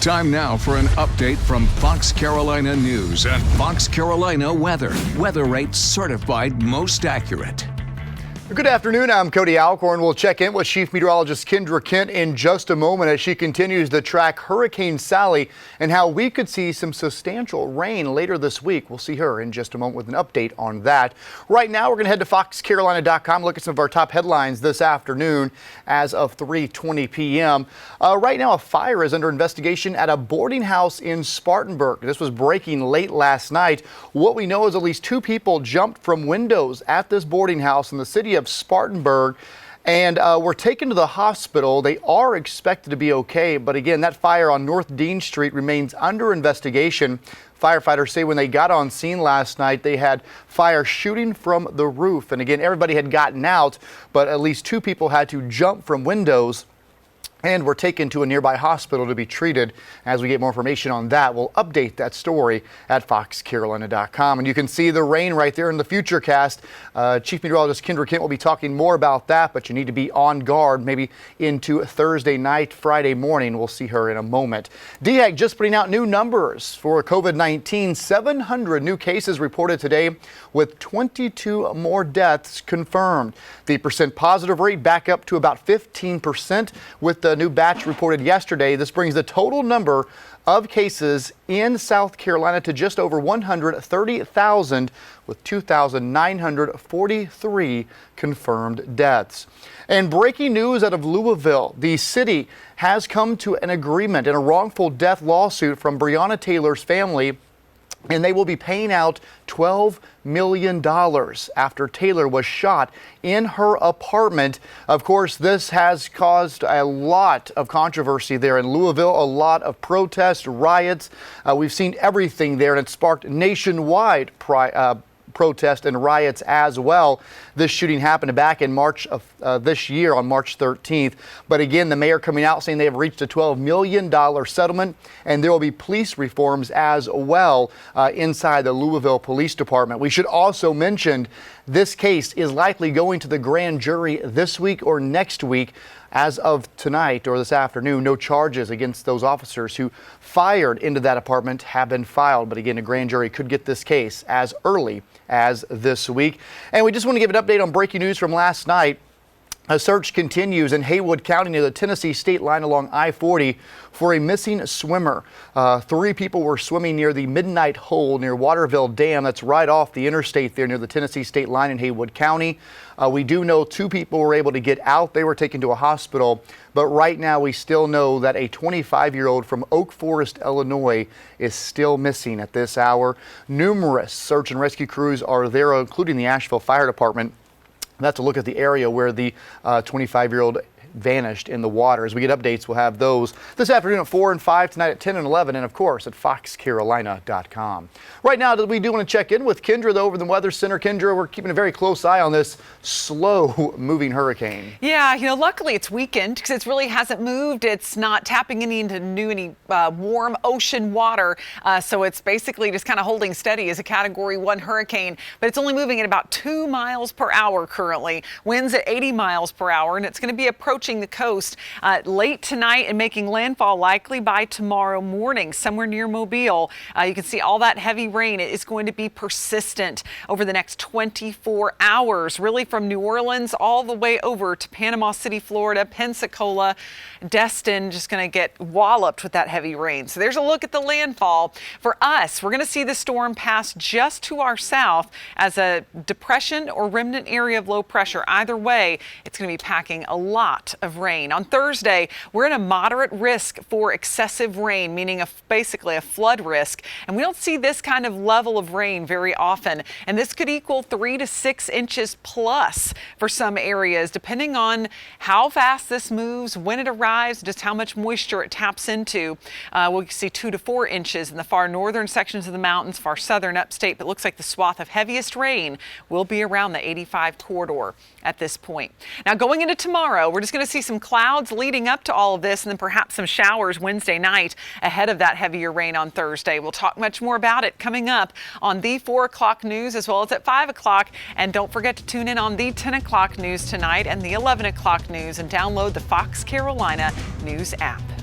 Time now for an update from Fox Carolina News and Fox Carolina Weather. Weather rates certified most accurate. Good afternoon. I'm Cody Alcorn. We'll check in with Chief Meteorologist Kendra Kent in just a moment as she continues to track Hurricane Sally and how we could see some substantial rain later this week. We'll see her in just a moment with an update on that. Right now, we're going to head to foxcarolina.com, look at some of our top headlines this afternoon as of 3:20 p.m. Right now, a fire is under investigation at a boarding house in Spartanburg. This was breaking late last night. What we know is at least 2 people jumped from windows at this boarding house in the city of Spartanburg and were taken to the hospital. They are expected to be okay, but again, that fire on North Dean Street remains under investigation. Firefighters say when they got on scene last night, they had fire shooting from the roof. And again, everybody had gotten out, but at least 2 people had to jump from windows and were taken to a nearby hospital to be treated. As we get more information on that, we'll update that story at foxcarolina.com. And you can see the rain right there in the Futurecast. Chief Meteorologist Kendra Kent will be talking more about that, but you need to be on guard maybe into Thursday night, Friday morning. We'll see her in a moment. DHEC just putting out new numbers for COVID-19. 700 new cases reported today with 22 more deaths confirmed. The percent positive rate back up to about 15% with the new batch reported yesterday. This brings the total number of cases in South Carolina to just over 130,000 with 2,943 confirmed deaths. And breaking news out of Louisville, the city has come to an agreement in a wrongful death lawsuit from Breonna Taylor's family, and they will be paying out $12 million after Taylor was shot in her apartment. Of course, this has caused a lot of controversy there in Louisville, a lot of protests, riots. We've seen everything there, and it sparked nationwide protest and riots as well. This shooting happened back in March of this year on March 13th. But again, the mayor coming out saying they have reached a $12 million settlement, and there will be police reforms as well inside the Louisville Police Department. We should also mention this case is likely going to the grand jury this week or next week. As of tonight or this afternoon, no charges against those officers who fired into that apartment have been filed. But again, a grand jury could get this case as early as this week. And we just want to give an update on breaking news from last night. A search continues in Haywood County near the Tennessee state line along I-40 for a missing swimmer. 3 people were swimming near the Midnight Hole near Waterville Dam. That's right off the interstate there near the Tennessee state line in Haywood County. We do know 2 people were able to get out. They were taken to a hospital. But right now we still know that a 25-year-old from Oak Forest, Illinois is still missing at this hour. Numerous search and rescue crews are there, including the Asheville Fire Department. That's a look at the area where the 25-year-old vanished in the water. As we get updates, we'll have those this afternoon at 4 and 5, tonight at 10 and 11, and of course at foxcarolina.com. Right now, we do want to check in with Kendra, though, over the Weather Center. Kendra, we're keeping a very close eye on this slow-moving hurricane. Yeah, luckily it's weakened because it really hasn't moved. It's not tapping into warm ocean water, so it's basically just kind of holding steady as a Category 1 hurricane, but it's only moving at about 2 miles per hour currently. Winds at 80 miles per hour, and it's going to be approaching the coast late tonight and making landfall likely by tomorrow morning somewhere near Mobile. You can see all that heavy rain is going to be persistent over the next 24 hours, really from New Orleans all the way over to Panama City, Florida, Pensacola, Destin, just going to get walloped with that heavy rain. So there's a look at the landfall. For us, we're going to see the storm pass just to our south as a depression or remnant area of low pressure. Either way, it's going to be packing a lot of rain. On Thursday, we're in a moderate risk for excessive rain, meaning basically a flood risk. And we don't see this kind of level of rain very often. And this could equal 3 to 6 inches plus for some areas, depending on how fast this moves, when it arrives, just how much moisture it taps into. We'll see 2 to 4 inches in the far northern sections of the mountains, far southern upstate. But it looks like the swath of heaviest rain will be around the 85 corridor at this point. Now, going into tomorrow, we're just going to see some clouds leading up to all of this, and then perhaps some showers Wednesday night ahead of that heavier rain on Thursday. We'll talk much more about it coming up on the 4 o'clock news as well as at 5 o'clock. And don't forget to tune in on the 10 o'clock news tonight and the 11 o'clock news, and download the Fox Carolina News app.